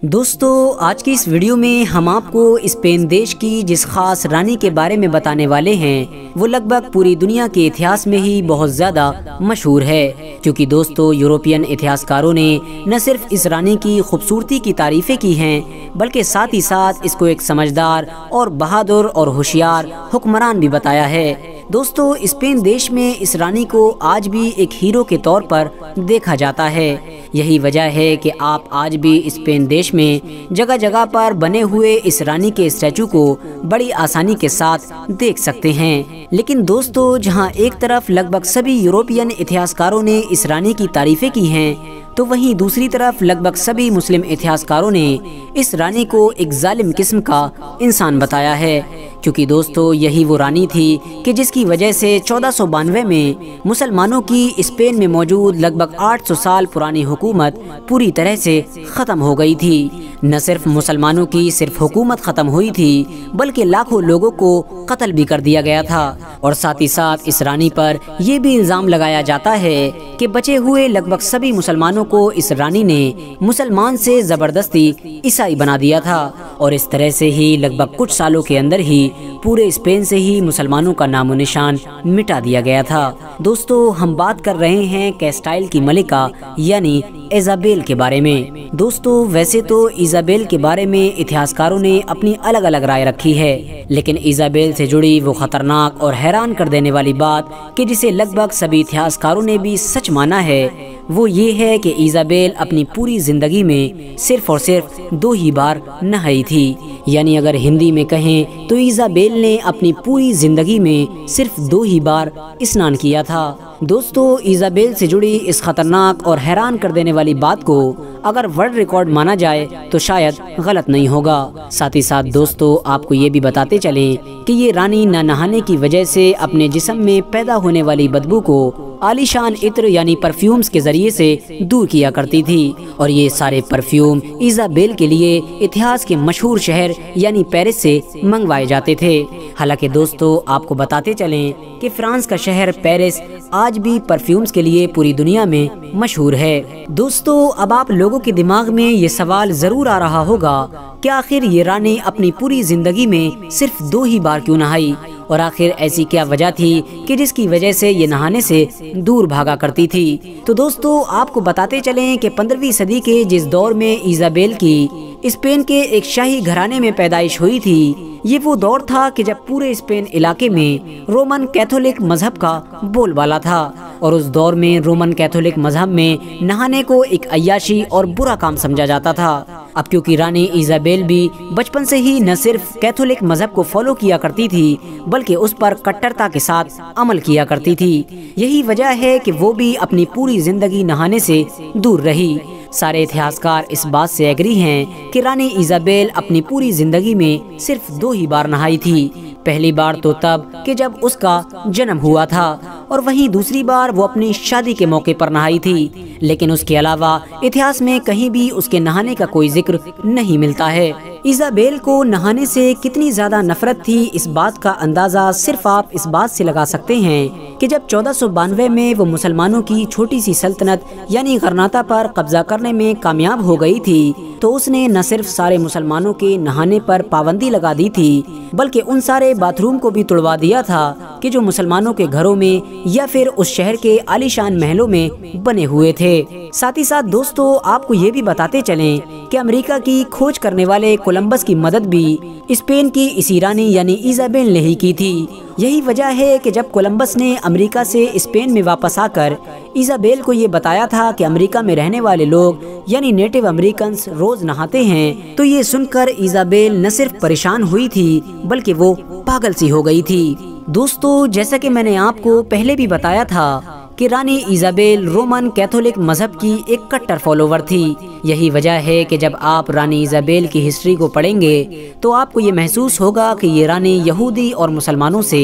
दोस्तों, आज की इस वीडियो में हम आपको स्पेन देश की जिस खास रानी के बारे में बताने वाले हैं वो लगभग पूरी दुनिया के इतिहास में ही बहुत ज़्यादा मशहूर है। क्योंकि दोस्तों, यूरोपियन इतिहासकारों ने न सिर्फ इस रानी की खूबसूरती की तारीफ़ें की हैं बल्कि साथ ही साथ इसको एक समझदार और बहादुर और होशियार हुक्मरान भी बताया है। दोस्तों, स्पेन देश में इस रानी को आज भी एक हीरो के तौर पर देखा जाता है। यही वजह है कि आप आज भी स्पेन देश में जगह जगह पर बने हुए इस रानी के स्टैचू को बड़ी आसानी के साथ देख सकते हैं। लेकिन दोस्तों, जहां एक तरफ लगभग सभी यूरोपियन इतिहासकारों ने इस रानी की तारीफें की हैं, तो वहीं दूसरी तरफ लगभग सभी मुस्लिम इतिहासकारों ने इस रानी को एक जालिम किस्म का इंसान बताया है। क्योंकि दोस्तों, यही वो रानी थी कि जिसकी वजह से 1492 में मुसलमानों की स्पेन में मौजूद लगभग 800 साल पुरानी हुकूमत पूरी तरह से ख़त्म हो गई थी। न सिर्फ मुसलमानों की सिर्फ हुकूमत ख़त्म हुई थी बल्कि लाखों लोगों को कत्ल भी कर दिया गया था। और साथ ही साथ इस रानी पर यह भी इल्ज़ाम लगाया जाता है कि बचे हुए लगभग सभी मुसलमानों को इस रानी ने मुसलमान से ज़बरदस्ती ईसाई बना दिया था। और इस तरह से ही लगभग कुछ सालों के अंदर ही पूरे स्पेन से ही मुसलमानों का नामो निशान मिटा दिया गया था। दोस्तों, हम बात कर रहे हैं कैस्टाइल की मलिका यानी इजाबेल के बारे में। दोस्तों, वैसे तो इजाबेल के बारे में इतिहासकारों ने अपनी अलग अलग राय रखी है, लेकिन इजाबेल से जुड़ी वो खतरनाक और हैरान कर देने वाली बात कि जिसे लगभग सभी इतिहासकारों ने भी सच माना है, वो ये है कि इजाबेल अपनी पूरी जिंदगी में सिर्फ और सिर्फ 2 ही बार नहाई थी। यानी अगर हिंदी में कहें तो इजाबेल ने अपनी पूरी जिंदगी में सिर्फ 2 ही बार स्नान किया था। दोस्तों, इजाबेल से जुड़ी इस खतरनाक और हैरान कर देने वाली बात को अगर वर्ल्ड रिकॉर्ड माना जाए तो शायद गलत नहीं होगा। साथ ही साथ दोस्तों, आपको ये भी बताते चलें कि ये रानी न नहाने की वजह से अपने जिस्म में पैदा होने वाली बदबू को आलीशान इत्र यानी परफ्यूम्स के जरिए से दूर किया करती थी। और ये सारे परफ्यूम इजाबेल के लिए इतिहास के मशहूर शहर यानी पेरिस से मंगवाए जाते थे। हालांकि दोस्तों, आपको बताते चलें कि फ्रांस का शहर पेरिस आज भी परफ्यूम्स के लिए पूरी दुनिया में मशहूर है। दोस्तों, अब आप लोगों के दिमाग में ये सवाल जरूर आ रहा होगा कि आखिर ये रानी अपनी पूरी जिंदगी में सिर्फ 2 ही बार क्यों नहाई, और आखिर ऐसी क्या वजह थी कि जिसकी वजह से ये नहाने से दूर भागा करती थी। तो दोस्तों, आपको बताते चलें कि 15वीं सदी के जिस दौर में इजाबेल की स्पेन के एक शाही घराने में पैदाइश हुई थी, ये वो दौर था कि जब पूरे स्पेन इलाके में रोमन कैथोलिक मजहब का बोलबाला था। और उस दौर में रोमन कैथोलिक मजहब में नहाने को एक अय्याशी और बुरा काम समझा जाता था। अब क्योंकि रानी इजाबेल भी बचपन से ही न सिर्फ कैथोलिक मजहब को फॉलो किया करती थी बल्कि उस पर कट्टरता के साथ अमल किया करती थी, यही वजह है कि वो भी अपनी पूरी जिंदगी नहाने से दूर रही। सारे इतिहासकार इस बात से एग्री हैं कि रानी इजाबेल अपनी पूरी जिंदगी में सिर्फ 2 ही बार नहाई थी। पहली बार तो तब कि जब उसका जन्म हुआ था, और वहीं दूसरी बार वो अपनी शादी के मौके पर नहाई थी। लेकिन उसके अलावा इतिहास में कहीं भी उसके नहाने का कोई जिक्र नहीं मिलता है। इजाबेल को नहाने से कितनी ज्यादा नफरत थी, इस बात का अंदाजा सिर्फ आप इस बात से लगा सकते हैं कि जब 1492 में वो मुसलमानों की छोटी सी सल्तनत यानी गरनाता पर कब्जा करने में कामयाब हो गई थी, तो उसने न सिर्फ सारे मुसलमानों के नहाने पर पाबंदी लगा दी थी बल्कि उन सारे बाथरूम को भी तुड़वा दिया था कि जो मुसलमानों के घरों में या फिर उस शहर के आलीशान महलों में बने हुए थे। साथ ही साथ दोस्तों, आपको ये भी बताते चलें कि अमेरिका की खोज करने वाले कोलंबस की मदद भी स्पेन की इसी रानी यानी इजाबेल ने ही की थी। यही वजह है कि जब कोलंबस ने अमेरिका से स्पेन में वापस आकर इजाबेल को ये बताया था कि अमेरिका में रहने वाले लोग यानी नेटिव अमेरिकन रोज नहाते हैं, तो ये सुनकर इजाबेल न सिर्फ परेशान हुई थी बल्कि वो पागल सी हो गई थी। दोस्तों, जैसा कि मैंने आपको पहले भी बताया था कि रानी इजाबेल रोमन कैथोलिक मजहब की एक कट्टर फॉलोवर थी। यही वजह है कि जब आप रानी इजाबेल की हिस्ट्री को पढ़ेंगे तो आपको ये महसूस होगा कि ये रानी यहूदी और मुसलमानों से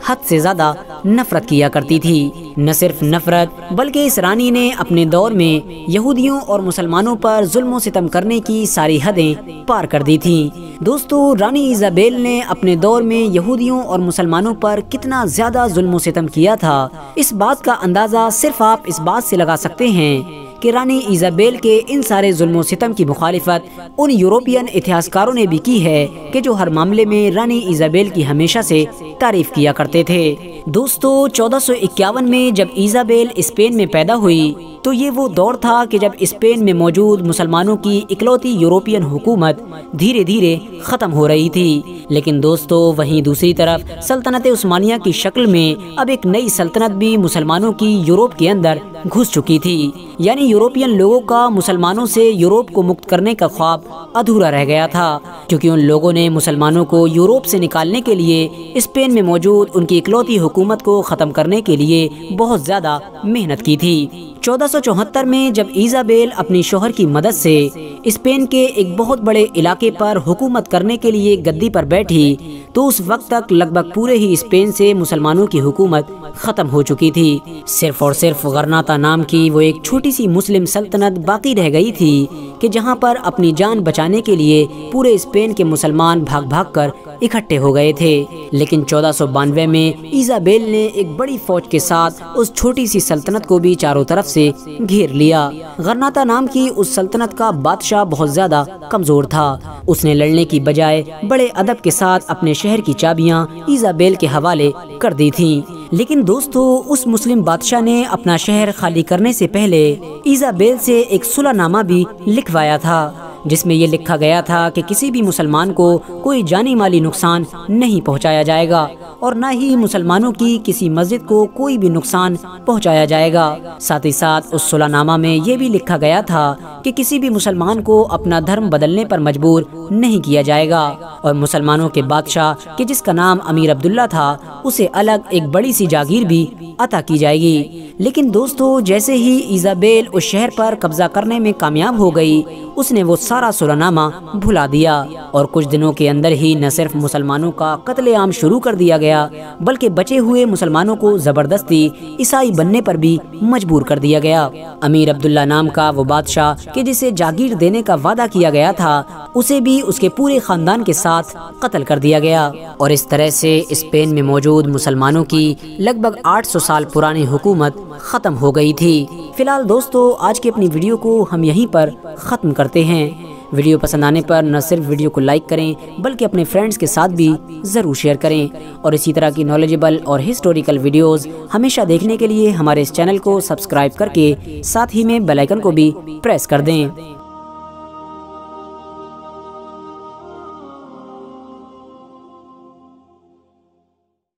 हद से ज़्यादा नफरत किया करती थी। न सिर्फ नफरत बल्कि इस रानी ने अपने दौर में यहूदियों और मुसलमानों पर जुल्म सितम करने की सारी हदें पार कर दी थी। दोस्तों, रानी इजाबेल ने अपने दौर में यहूदियों और मुसलमानों पर कितना ज्यादा जुल्म सितम किया था, इस बात का अंदाजा सिर्फ आप इस बात से लगा सकते हैं कि रानी इजाबेल के इन सारे जुल्म व सितम की मुखालिफत उन यूरोपियन इतिहासकारों ने भी की है कि जो हर मामले में रानी इजाबेल की हमेशा से तारीफ किया करते थे। दोस्तों 1451 में जब इजाबेल स्पेन में पैदा हुई तो ये वो दौर था कि जब स्पेन में मौजूद मुसलमानों की इकलौती यूरोपियन हुकूमत धीरे धीरे ख़त्म हो रही थी। लेकिन दोस्तों वहीं दूसरी तरफ सल्तनत उस्मानिया की शक्ल में अब एक नई सल्तनत भी मुसलमानों की यूरोप के अंदर घुस चुकी थी। यानी यूरोपियन लोगों का मुसलमानों से यूरोप को मुक्त करने का ख्वाब अधूरा रह गया था, क्योंकि उन लोगों ने मुसलमानों को यूरोप से निकालने के लिए स्पेन में मौजूद उनकी इकलौती हुकूमत को ख़त्म करने के लिए बहुत ज़्यादा मेहनत की थी। 1474 में जब इजाबेल अपनी शोहर की मदद से स्पेन के एक बहुत बड़े इलाके पर हुकूमत करने के लिए गद्दी पर बैठी तो उस वक्त तक लगभग पूरे ही स्पेन से मुसलमानों की हुकूमत ख़त्म हो चुकी थी। सिर्फ और सिर्फ गरनाता नाम की वो एक छोटी सी मुस्लिम सल्तनत बाकी रह गई थी कि जहां पर अपनी जान बचाने के लिए पूरे स्पेन के मुसलमान भाग भाग कर इकट्ठे हो गए थे। लेकिन 1492 में इजाबेल ने एक बड़ी फौज के साथ उस छोटी सी सल्तनत को भी चारों तरफ से घेर लिया। गरनाता नाम की उस सल्तनत का बादशाह बहुत ज्यादा कमजोर था। उसने लड़ने की बजाय बड़े अदब के साथ अपने शहर की चाबियां इजाबेल के हवाले कर दी थीं। लेकिन दोस्तों उस मुस्लिम बादशाह ने अपना शहर खाली करने से पहले इजाबेल से एक सुलहनामा भी लिखवाया था, जिसमें ये लिखा गया था कि किसी भी मुसलमान को कोई जानी माली नुकसान नहीं पहुंचाया जाएगा और न ही मुसलमानों की किसी मस्जिद को कोई भी नुकसान पहुंचाया जाएगा। साथ ही साथ उस सुलहनामा में ये भी लिखा गया था कि किसी भी मुसलमान को अपना धर्म बदलने पर मजबूर नहीं किया जाएगा और मुसलमानों के बादशाह कि जिसका नाम अमीर अब्दुल्ला था उसे अलग एक बड़ी सी जागीर भी अता की जाएगी। लेकिन दोस्तों जैसे ही इजाबेल उस शहर पर कब्जा करने में कामयाब हो गई, उसने वो सारा सुलहनामा भुला दिया और कुछ दिनों के अंदर ही न सिर्फ मुसलमानों का कत्लेआम शुरू कर दिया गया बल्कि बचे हुए मुसलमानों को जबरदस्ती ईसाई बनने पर भी मजबूर कर दिया गया। अमीर अब्दुल्ला नाम का वो बादशाह कि जिसे जागीर देने का वादा किया गया था, उसे भी उसके पूरे खानदान के साथ कत्ल कर दिया गया और इस तरह से स्पेन में मौजूद मुसलमानों की लगभग 800 साल पुरानी हुकूमत खत्म हो गई थी। फिलहाल दोस्तों आज की अपनी वीडियो को हम यहीं पर ख़त्म करते हैं। वीडियो पसंद आने पर न सिर्फ वीडियो को लाइक करें बल्कि अपने फ्रेंड्स के साथ भी ज़रूर शेयर करें और इसी तरह की नॉलेजेबल और हिस्टोरिकल वीडियोस हमेशा देखने के लिए हमारे इस चैनल को सब्सक्राइब करके साथ ही में बेल आइकन को भी प्रेस कर दें।